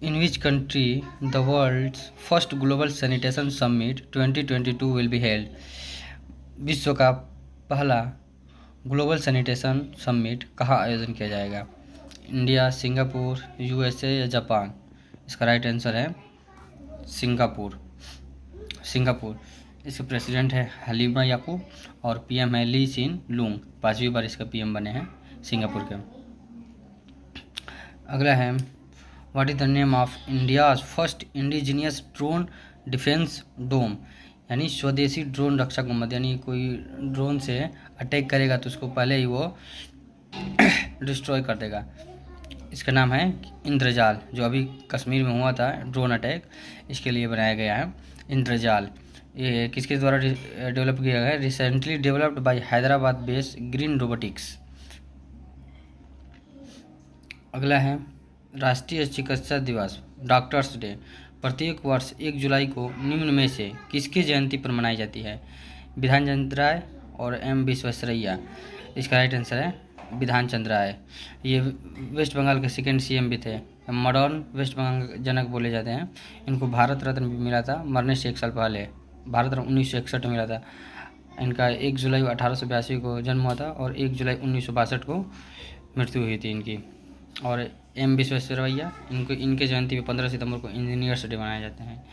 In which country the world's first global sanitation summit 2022 will be held? विश्व का पहला global sanitation summit कहाँ आयोजन किया जाएगा? इंडिया, सिंगापुर, यूएसए या जापान? इसका राइट आंसर है सिंगापुर। इसके प्रेसिडेंट है हलीमा याकूब और पीएम है ली सिन लूंग। 5वीं बार इसका पीएम बने हैं सिंगापुर के। अगला है what is the name of India's first indigenous drone defence dome? यानी स्वदेशी ड्रोन रक्षा गुंबद, यानी कोई ड्रोन से अटैक करेगा तो उसको पहले ही वो डिस्ट्रॉय कर देगा। इसका नाम है इंद्रजाल, जो अभी कश्मीर में हुआ था ड्रोन अटैक, इसके लिए बनाया गया है इंद्रजाल। ये किसके द्वारा डेवलप किया गया है? Recently developed by Hyderabad based green robotics. अगला है राष्ट्रीय चिकित्सा दिवस डॉक्टर्स डे प्रत्येक वर्ष 1 जुलाई को निम्न में से किसकी जयंती पर मनाई जाती है? विधान चंद्र राय और एम विश्वेश्वरैया। इसका राइट आंसर है विधान चंद्र राय। ये वेस्ट बंगाल के सेकेंड सीएम भी थे, मॉडर्न वेस्ट बंगाल जनक बोले जाते हैं। इनको भारत रत्न भी मिला था मरने से 1 साल पहले, भारत रत्न 1961 में मिला था। इनका 1 जुलाई 1882 को जन्म हुआ था और 1 जुलाई 1962 को मृत्यु हुई थी इनकी। और एम विश्वेश्वरैया, इनके जयंती में 15 सितंबर को इंजीनियर्स डे मनाए जाते हैं।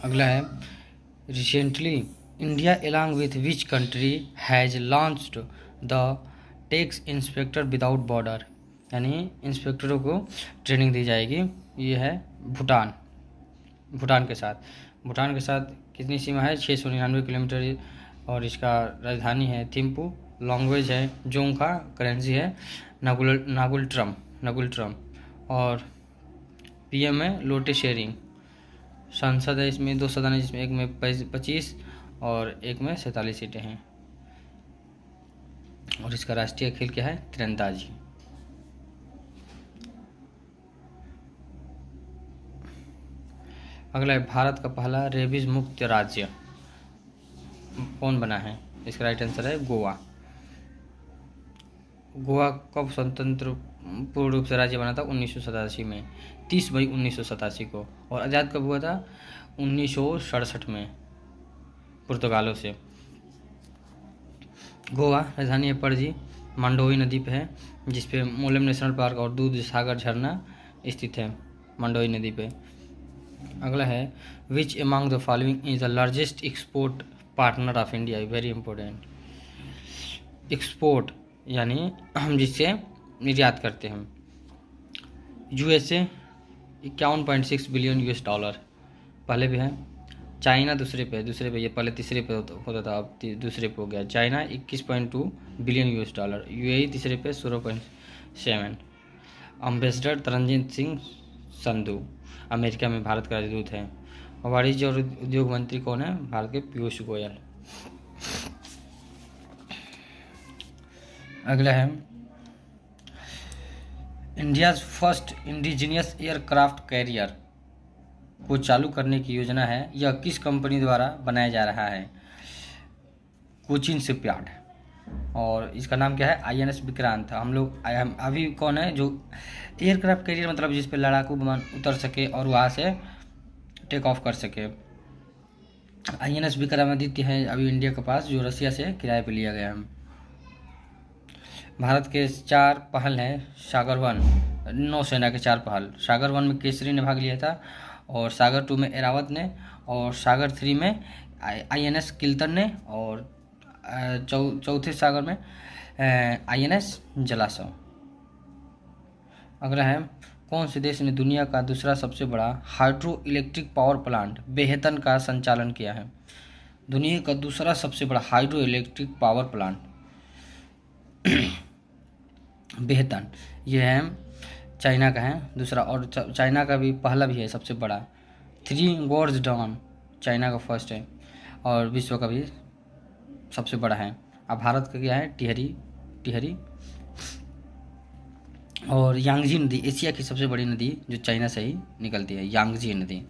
अगला है recently India along with which country has launched the tax inspector without border? यानी इंस्पेक्टरों को ट्रेनिंग दी जाएगी। ये है भूटान के साथ कितनी सीमा है? 699 किलोमीटर। और इसका राजधानी है थिम्पू। लैंग्वेज है जोंगखा। करेंसी है नागुल ट्रम। और पीएम है लोटे शेरिंग। संसद है इसमें 2 सदन है, जिसमें एक में 25 और एक में 47 सीटें हैं। और इसका राष्ट्रीय खेल क्या है? तीरंदाजी। अगला है भारत का पहला रेबीज मुक्त राज्य कौन बना है? इसका राइट आंसर है गोवा। गोवा कब स्वतंत्र पूर्ण रूप से राज्य बना था? 1987 में, 30 मई 1987 को। और आज़ाद कब हुआ था? 1967 में पुर्तगालों से। गोवा राजधानी है पणजी, मंडोई नदी पे है, जिसपे मोलेम नेशनल पार्क और दूध सागर झरना स्थित है मंडोई नदी पे। अगला है which among the following is the largest export partner of India? Very important. Export यानी हम जिससे निर्यात करते हैं। यूएसए 51.6 बिलियन यूएस डॉलर पहले भी है। चाइना दूसरे पे, ये पहले तीसरे पे होता था, अब दूसरे पे हो गया। China 21.2 billion US dollar. UAE तीसरे पे 16.7। अम्बेसडर तरनजीत सिंह संधू अमेरिका में भारत का राजदूत है। वाणिज्य और उद्योग मंत्री कौन है? भारत के पीयूष गोयल। अगला है India's first indigenous aircraft carrier को चालू करने की योजना है, यह किस कंपनी द्वारा बनाया जा रहा है? कोचिन शिपयार्ड। और इसका नाम क्या है? आईएनएस विक्रांत। हम लोग अभी कौन है जो एयरक्राफ्ट कैरियर मतलब जिस पे लड़ाकू विमान उतर सके और वहाँ से टेक ऑफ कर सके। आईएनएस विक्रमादित्य है अभी इंडिया के पास, जो रसिया से किराए पे लिया गया है। भारत के 4 पहल हैं सागर 1, नौसेना के 4 पहल। सागर 1 में केसरी ने भाग लिया था, और सागर 2 में एरावत ने, और सागर 3 में आईएनएस किल्तन ने, और चौथे सागर में आईएनएस जलाश्व। अगला है कौन से देश ने दुनिया का दूसरा सबसे बड़ा हाइड्रो इलेक्ट्रिक पावर प्लांट बेहतन का संचालन किया है? दुनिया का दूसरा सबसे बड़ा हाइड्रो इलेक्ट्रिक पावर प्लांट बेहतन, ये है चाइना का है दूसरा, और चाइना का भी पहला भी है सबसे बड़ा। 3 गॉर्ज डॉन चाइना का फर्स्ट है, और विश्व का भी सबसे बड़ा है। अब भारत का क्या है? टिहरी। और यांगजी नदी एशिया की सबसे बड़ी नदी जो चाइना से ही निकलती है, यांगजी नदी।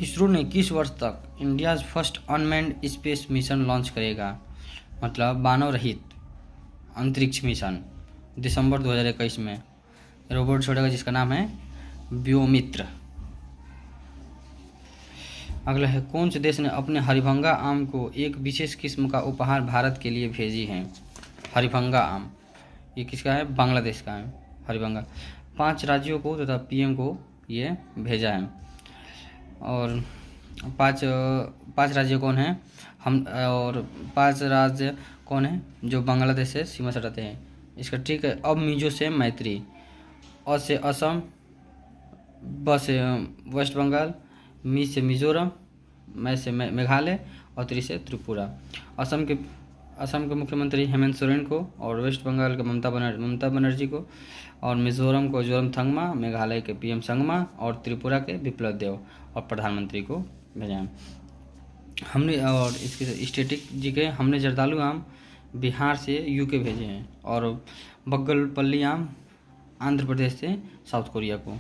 इसरो ने किस वर्ष तक India's first unmanned space mission launch करेगा? मतलब मानव रहित अंतरिक्ष मिशन दिसंबर 2021 में रोबोट छोड़ेगा जिसका नाम है व्योमित्र। अगला है, कौन से देश ने अपने हरिभंगा आम को एक विशेष किस्म का उपहार भारत के लिए भेजी है? हरिभंगा आम ये किसका है? बांग्लादेश का है हरिभंगा। 5 राज्यों को तथा पीएम को ये भेजा है। और पाँच राज्य कौन हैं? हम और 5 राज्य कौन हैं जो बांग्लादेश से सीमा सटाते हैं? इसका ठीक है, अब मिजो से मैत्री, अ से असम, ब से वेस्ट बंगाल, मी से मिजोरम, मैं से मेघालय और त्री से त्रिपुरा। असम के मुख्यमंत्री हेमंत सोरेन को, और वेस्ट बंगाल के ममता बनर्जी को, और मिजोरम को जोरमथंगमा, मेघालय के पीएम संगमा और त्रिपुरा के बिप्लब देव और प्रधानमंत्री को भेजा है हमने। और इसके स्टेटिक जी के हमने जर्दालू आम बिहार से यूके भेजे हैं, और बग्गलपल्ली आम आंध्र प्रदेश से साउथ कोरिया को।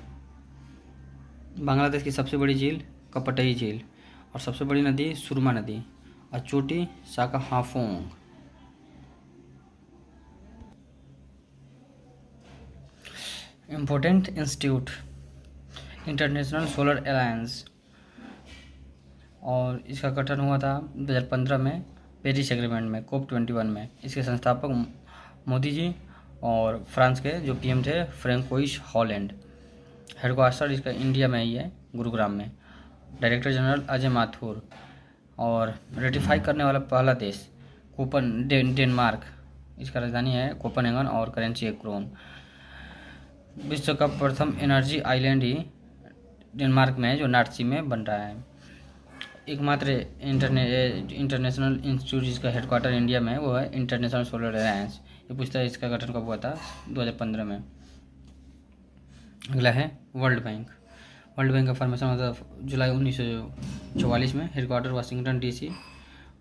बांग्लादेश की सबसे बड़ी झील कपटई झील, और सबसे बड़ी नदी सुरमा नदी, और चोटी Sakahaphong. Important institute international solar alliance, और इसका गठन हुआ था 2015 में पेरिस एग्रीमेंट में COP21 में। इसके संस्थापक मोदी जी और फ्रांस के जो पीएम थे फ्रैंकोइस हॉलैंड। हेडक्वार्टर इसका इंडिया में ही है, गुरुग्राम में। डायरेक्टर जनरल अजय माथुर, और रेटिफाई करने वाला पहला देश डेनमार्क। इसका राजधानी है कोपनहेगन और करेंसी है क्रोन। विश्व का प्रथम एनर्जी आइलैंड ही डेनमार्क में है जो नॉर्थ सी में बन रहा है। एकमात्र इंटरनेशनल इंस्टीट्यूट जिसका हेडक्वार्टर इंडिया में है वो है इंटरनेशनल सोलर अलायंस। ये पूछता है इसका गठन कब हुआ था? 2015 में। अगला है वर्ल्ड बैंक। वर्ल्ड बैंक का फॉर्मेशन हुआ था जुलाई 1944 में। हेडक्वार्टर वाशिंगटन DC,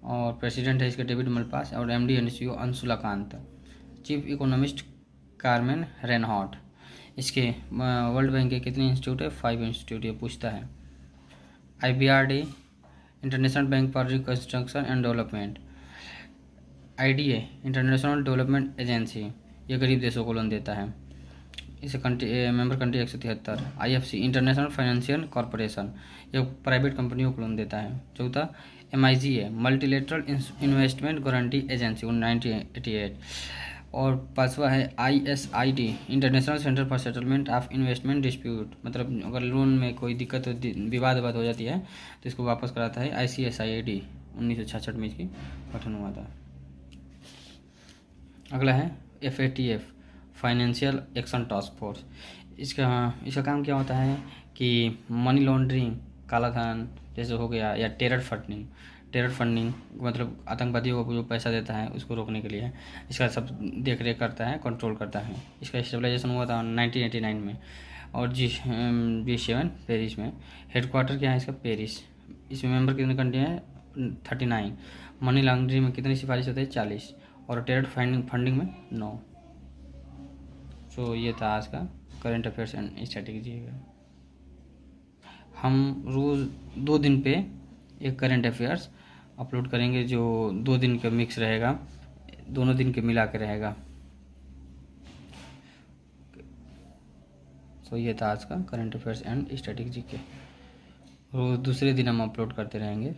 और प्रेसिडेंट है इसके डेविड मलपास, और MD and CEO Anshula Kant. Chief economist Carmen Reinhart. इसके वर्ल्ड बैंक के कितने इंस्टीट्यूट है? 5 इंस्टीट्यूट ये पूछता है। IBRD international bank for reconstruction and development. IDA international development agency, ये गरीब देशों को लोन देता है। इसे member country 173। IFC international financial corporation, ये प्राइवेट कंपनियों को लोन देता है। चौथा MIGA multilateral investment guarantee agency 1988। और 5वां है ISID international centre for settlement of investment dispute, मतलब अगर लोन में कोई दिक्कत विवाद हो जाती है तो इसको वापस कराता है। ICSID 1966 में इसकी गठन हुआ था। अगला है FATF financial action task force. इसका काम क्या होता है कि मनी लॉन्ड्रिंग, काला धन जैसे हो गया, या टेरर फंडिंग मतलब आतंकवादियों को जो पैसा देता है उसको रोकने के लिए इसका सब देख रेख करता है, कंट्रोल करता है। इसका स्टेबलाइजेशन हुआ था 1989 में, और G7 पेरिस में। हेडक्वार्टर क्या है इसका? पेरिस। इसमें मेंबर कितने कंट्री हैं? 39। मनी लॉन्ड्रिंग में कितनी सिफारिश होती है? 40, और टेरर फंडिंग में 9। तो ये था आज का करंट अफेयर्स एंड स्ट्रेटेजी। हम रोज़ 2 दिन पे एक करंट अफेयर्स अपलोड करेंगे जो 2 दिन का मिक्स रहेगा, दोनों दिन के मिला के रहेगा। तो ये था आज का करंट अफेयर्स एंड स्ट्रेटेजी के। रोज़ दूसरे दिन हम अपलोड करते रहेंगे।